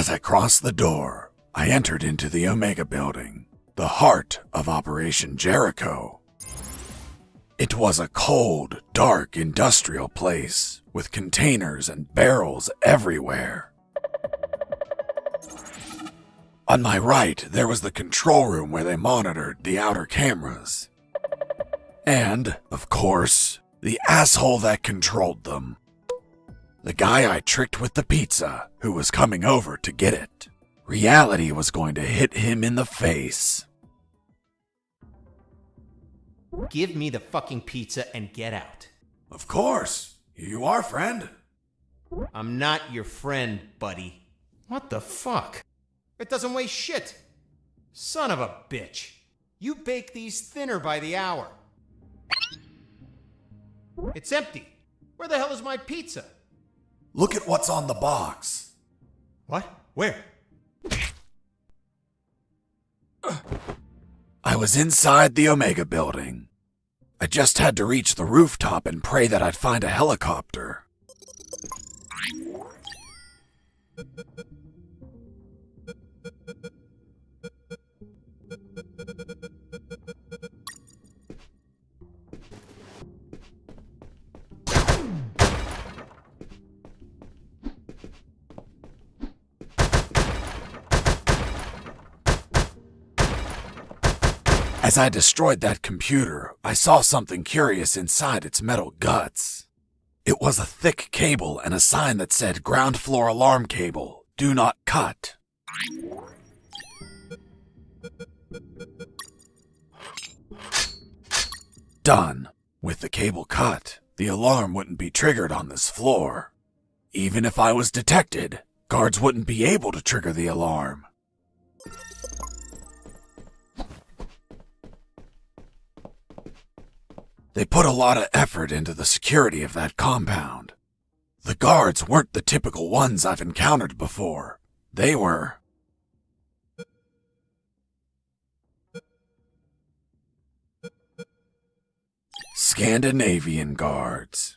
As I crossed the door, I entered into the Omega building, the heart of Operation Jehrico. It was a cold, dark industrial place with containers and barrels everywhere. On my right, there was the control room where they monitored the outer cameras. And, of course, the asshole that controlled them. The guy I tricked with the pizza, who was coming over to get it. Reality was going to hit him in the face. Give me the fucking pizza and get out. Of course. Here you are, friend. I'm not your friend, buddy. What the fuck? It doesn't weigh shit. Son of a bitch. You bake these thinner by the hour. It's empty. Where the hell is my pizza? Look at what's on the box. What? Where? I was inside the Omega building. I just had to reach the rooftop and pray that I'd find a helicopter. As I destroyed that computer, I saw something curious inside its metal guts. It was a thick cable and a sign that said ground floor alarm cable, do not cut. Done. With the cable cut, the alarm wouldn't be triggered on this floor. Even if I was detected, guards wouldn't be able to trigger the alarm. They put a lot of effort into the security of that compound. The guards weren't the typical ones I've encountered before. They were... Scandinavian guards.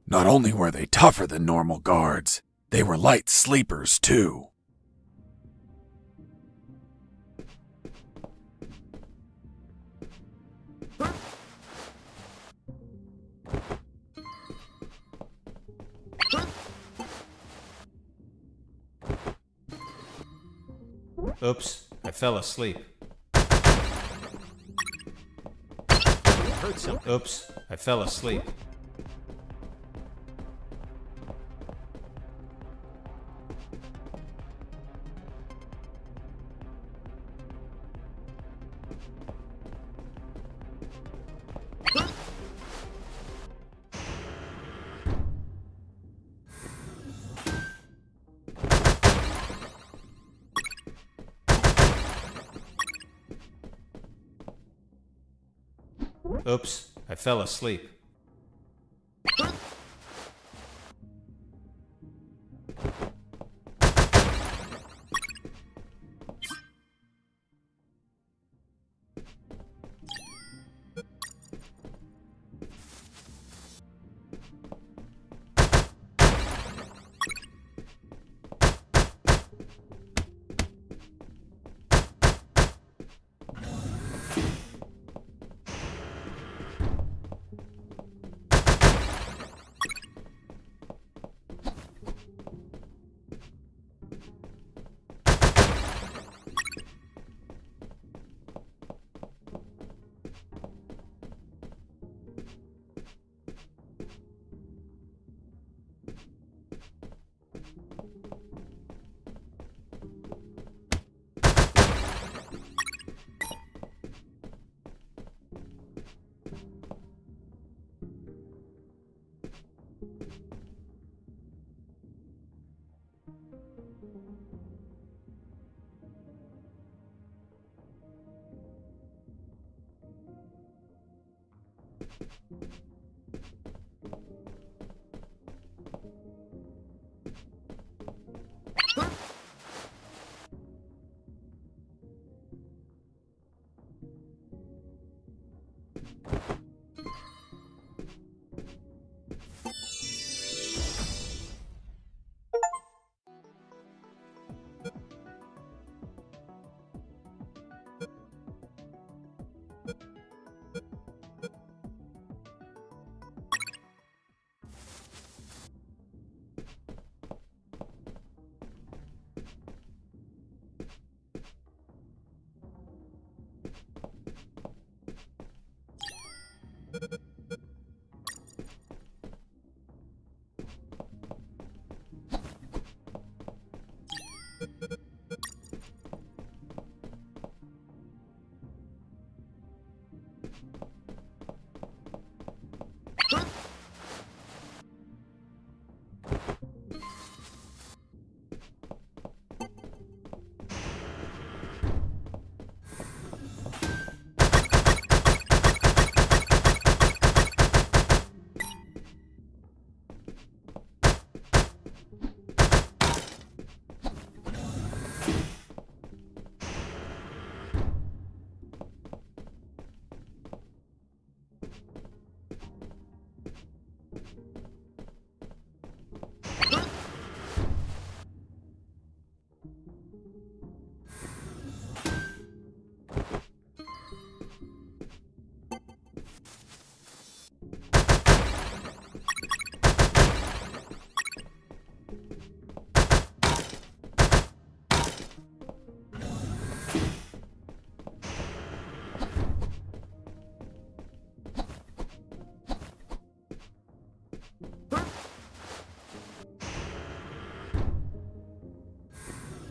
Not only were they tougher than normal guards, they were light sleepers too. Oops, I fell asleep. Oops, I fell asleep. Oops, I fell asleep.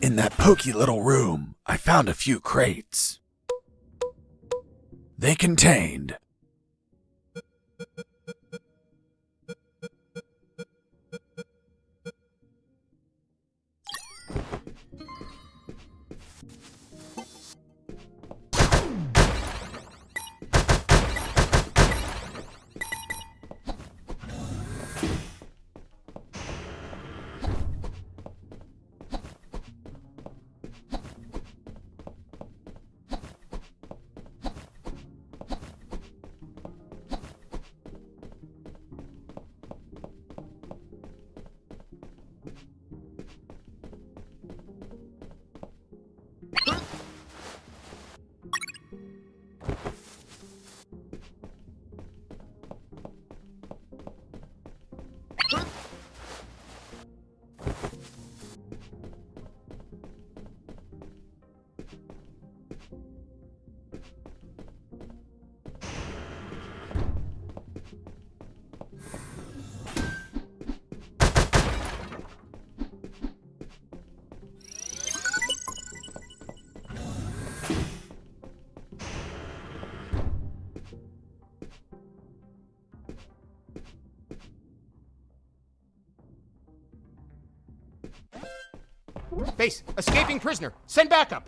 In that pokey little room, I found a few crates. They contained Base, escaping prisoner. Send backup.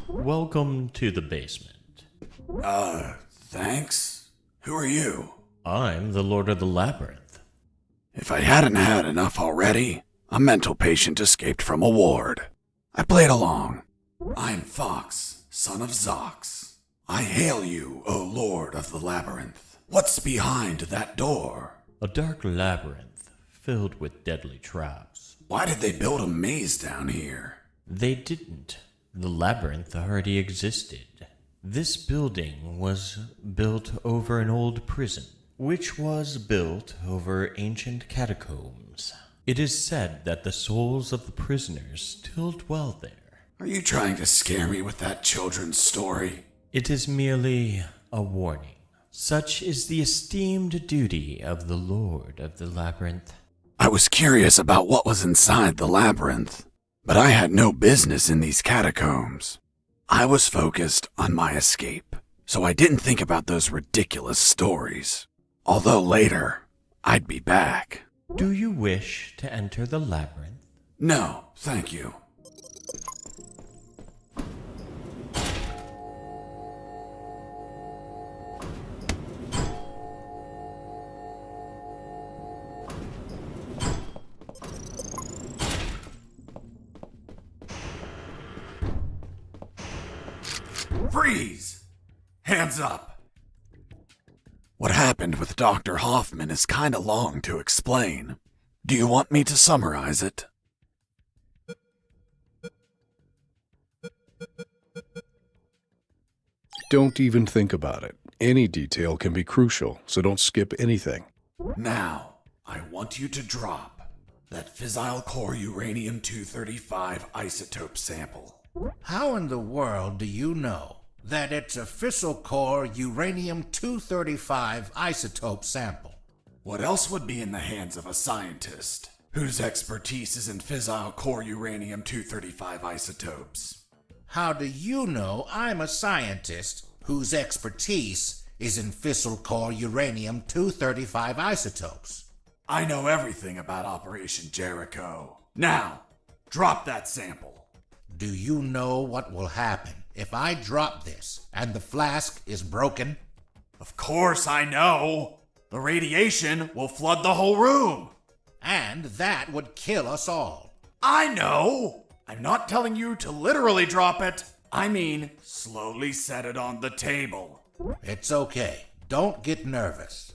Welcome to the basement. Thanks? Who are you? I'm the Lord of the Labyrinth. If I hadn't had enough already, a mental patient escaped from a ward. I played along. I'm Fox, son of Zox. I hail you, O Lord of the Labyrinth. What's behind that door? A dark labyrinth filled with deadly traps. Why did they build a maze down here? They didn't. The labyrinth already existed. This building was built over an old prison, which was built over ancient catacombs. It is said that the souls of the prisoners still dwell there. Are you trying to scare me with that children's story? It is merely a warning. Such is the esteemed duty of the Lord of the Labyrinth. I was curious about what was inside the labyrinth, but I had no business in these catacombs. I was focused on my escape, so I didn't think about those ridiculous stories. Although later, I'd be back. Do you wish to enter the labyrinth? No, thank you. Freeze! Hands up! What happened with Dr. Hoffman is kinda long to explain. Do you want me to summarize it? Don't even think about it. Any detail can be crucial, so don't skip anything. Now, I want you to drop that fissile core uranium-235 isotope sample. How in the world do you know that it's a fissile core uranium-235 isotope sample? What else would be in the hands of a scientist whose expertise is in fissile core uranium-235 isotopes? How do you know I'm a scientist whose expertise is in fissile core uranium-235 isotopes? I know everything about Operation Jehrico. Now, drop that sample. Do you know what will happen if I drop this and the flask is broken? Of course I know. The radiation will flood the whole room. And that would kill us all. I know. I'm not telling you to literally drop it. I mean, slowly set it on the table. It's okay. Don't get nervous.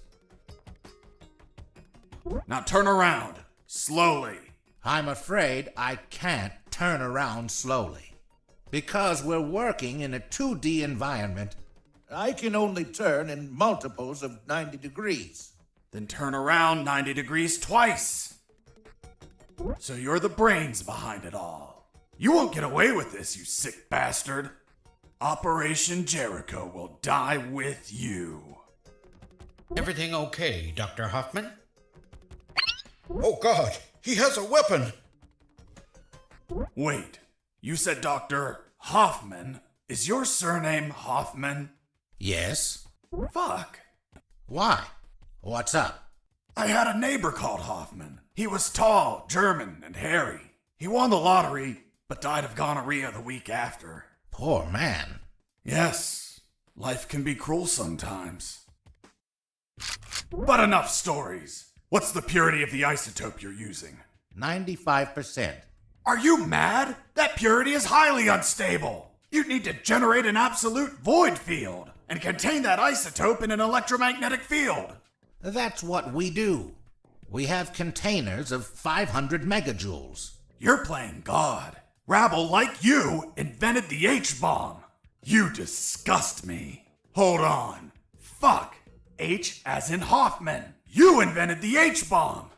Now turn around. Slowly. I'm afraid I can't turn around slowly. Because we're working in a 2D environment, I can only turn in multiples of 90 degrees. Then turn around 90 degrees twice. So you're the brains behind it all. You won't get away with this, you sick bastard. Operation Jehrico will die with you. Everything okay, Dr. Hoffman? Oh God, he has a weapon! Wait, you said Dr. Hoffman? Is your surname Hoffman? Yes? Fuck. Why? What's up? I had a neighbor called Hoffman. He was tall, German, and hairy. He won the lottery, but died of gonorrhea the week after. Poor man. Yes, life can be cruel sometimes. But enough stories. What's the purity of the isotope you're using? 95%. Are you mad? That purity is highly unstable. You'd need to generate an absolute void field and contain that isotope in an electromagnetic field. That's what we do. We have containers of 500 megajoules. You're playing God. Rabble like you invented the H-bomb. You disgust me. Hold on. Fuck. H as in Hoffman. You invented the H-bomb.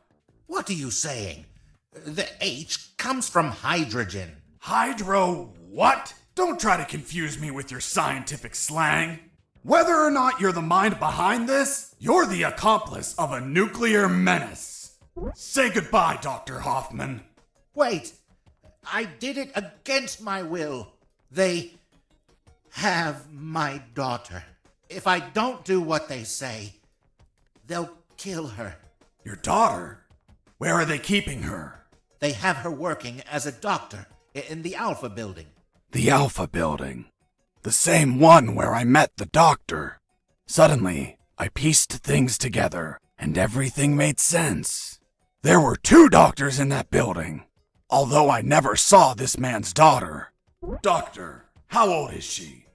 What are you saying? The H comes from hydrogen. Hydro what? Don't try to confuse me with your scientific slang. Whether or not you're the mind behind this, you're the accomplice of a nuclear menace. Say goodbye, Dr. Hoffman. Wait, I did it against my will. They have my daughter. If I don't do what they say, they'll kill her. Your daughter? Where are they keeping her? They have her working as a doctor in the Alpha building. The Alpha building. The same one where I met the doctor. Suddenly, I pieced things together, and everything made sense. There were 2 doctors in that building, although I never saw this man's daughter. Doctor, how old is she?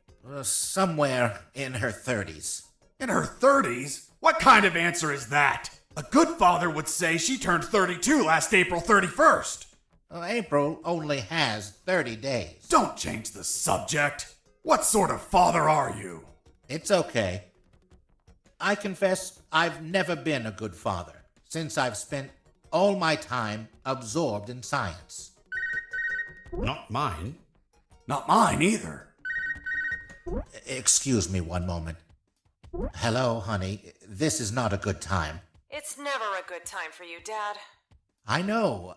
Somewhere in her 30s. In her 30s? What kind of answer is that? A good father would say she turned 32 last April 31st. April only has 30 days. Don't change the subject. What sort of father are you? It's okay. I confess I've never been a good father, since I've spent all my time absorbed in science. Not mine. Not mine either. Excuse me one moment. Hello, honey. This is not a good time. It's never a good time for you, Dad. I know.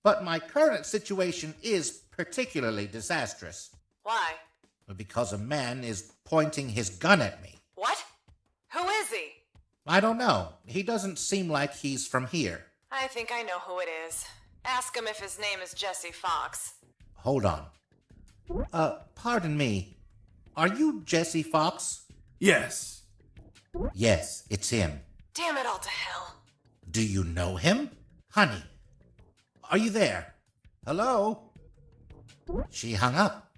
But my current situation is particularly disastrous. Why? Because a man is pointing his gun at me. What? Who is he? I don't know. He doesn't seem like he's from here. I think I know who it is. Ask him if his name is Jesse Fox. Hold on. Pardon me. Are you Jesse Fox? Yes. Yes, it's him. Damn it all to hell. Do you know him? Honey, are you there? Hello? She hung up.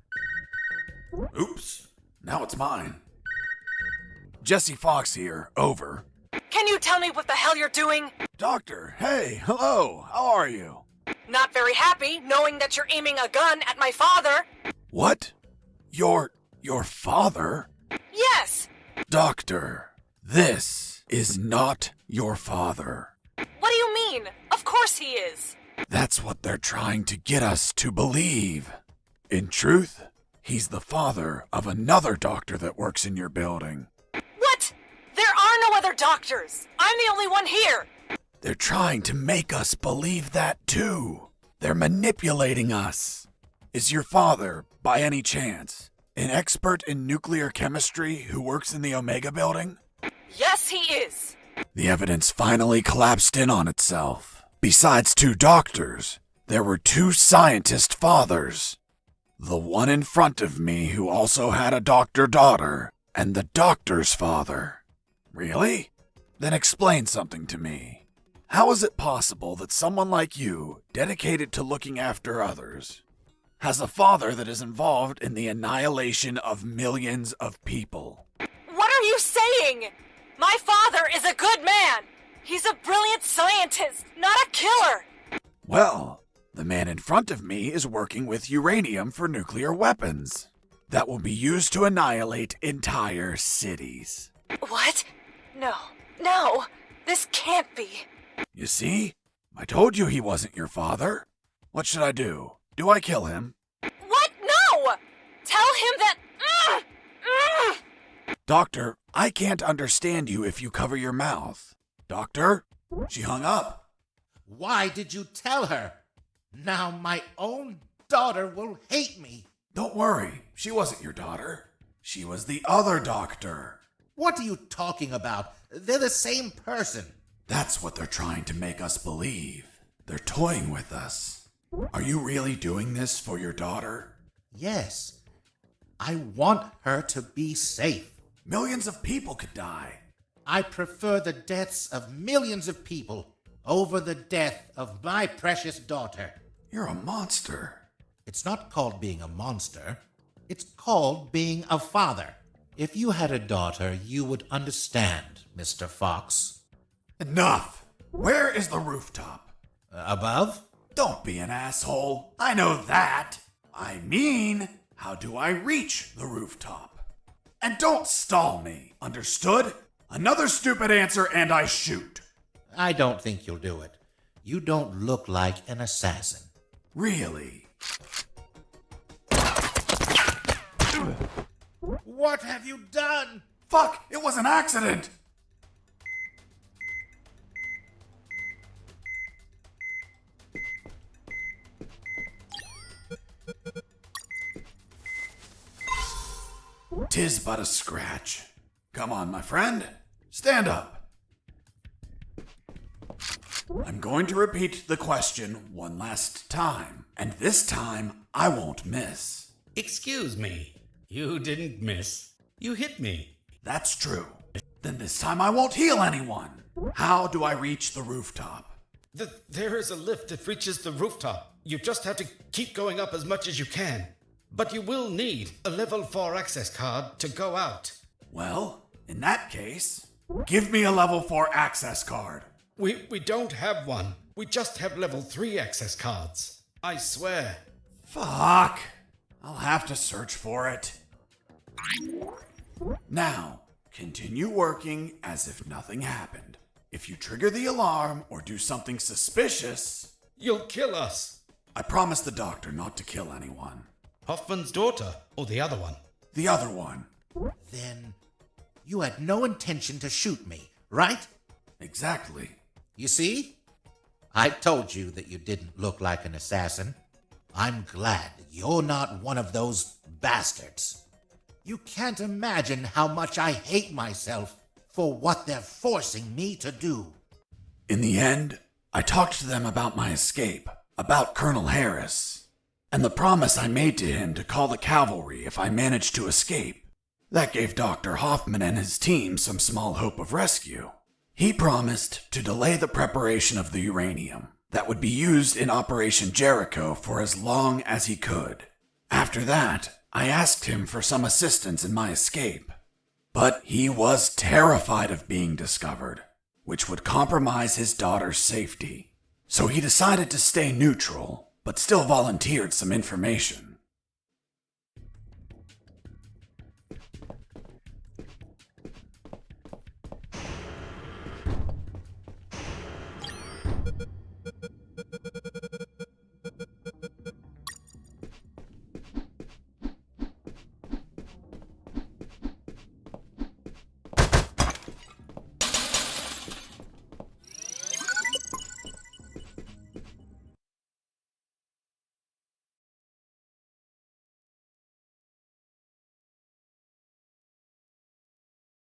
Oops, now it's mine. Jesse Fox here, over. Can you tell me what the hell you're doing? Doctor, hey, hello, how are you? Not very happy knowing that you're aiming a gun at my father. What? Your father? Yes! Doctor, this is not your father. What do you mean? Of course he is. That's what they're trying to get us to believe. In truth, he's the father of another doctor that works in your building. What? There are no other doctors. I'm the only one here. They're trying to make us believe that too. They're manipulating us. Is your father, by any chance, an expert in nuclear chemistry who works in the Omega building? Yes, he is. The evidence finally collapsed in on itself. Besides 2 doctors, there were 2 scientist fathers. The one in front of me who also had a doctor daughter, and the doctor's father. Really? Then explain something to me. How is it possible that someone like you, dedicated to looking after others, has a father that is involved in the annihilation of millions of people? What are you saying? My father is a good man. He's a brilliant scientist, not a killer. Well, the man in front of me is working with uranium for nuclear weapons that will be used to annihilate entire cities. What? No, this can't be. You see? I told you he wasn't your father. What should I do? Do I kill him? What? No! Tell him that... Doctor, I can't understand you if you cover your mouth. Doctor? She hung up. Why did you tell her? Now my own daughter will hate me. Don't worry, she wasn't your daughter. She was the other doctor. What are you talking about? They're the same person. That's what they're trying to make us believe. They're toying with us. Are you really doing this for your daughter? Yes. I want her to be safe. Millions of people could die. I prefer the deaths of millions of people over the death of my precious daughter. You're a monster. It's not called being a monster. It's called being a father. If you had a daughter, you would understand, Mr. Fox. Enough! Where is the rooftop? Above? Don't be an asshole. I know that. I mean, how do I reach the rooftop? And don't stall me, understood? Another stupid answer and I shoot. I don't think you'll do it. You don't look like an assassin. Really? What have you done? Fuck! It was an accident! Tis but a scratch. Come on, my friend. Stand up. I'm going to repeat the question one last time, and this time I won't miss. Excuse me. You didn't miss. You hit me. That's true. Then this time I won't heal anyone. How do I reach the rooftop? There is a lift that reaches the rooftop. You just have to keep going up as much as you can. But you will need a level 4 access card to go out. Well, in that case, give me a level 4 access card. We don't have one. We just have level 3 access cards. I swear. Fuck. I'll have to search for it. Now, continue working as if nothing happened. If you trigger the alarm or do something suspicious, You'll kill us. I promise the doctor not to kill anyone. Hoffman's daughter, or the other one? The other one. Then you had no intention to shoot me, right? Exactly. You see? I told you that you didn't look like an assassin. I'm glad you're not one of those bastards. You can't imagine how much I hate myself for what they're forcing me to do. In the end, I talked to them about my escape, about Colonel Harris, and the promise I made to him to call the cavalry if I managed to escape. That gave Dr. Hoffman and his team some small hope of rescue. He promised to delay the preparation of the uranium that would be used in Operation Jehrico for as long as he could. After that, I asked him for some assistance in my escape, but he was terrified of being discovered, which would compromise his daughter's safety. So he decided to stay neutral, but still volunteered some information.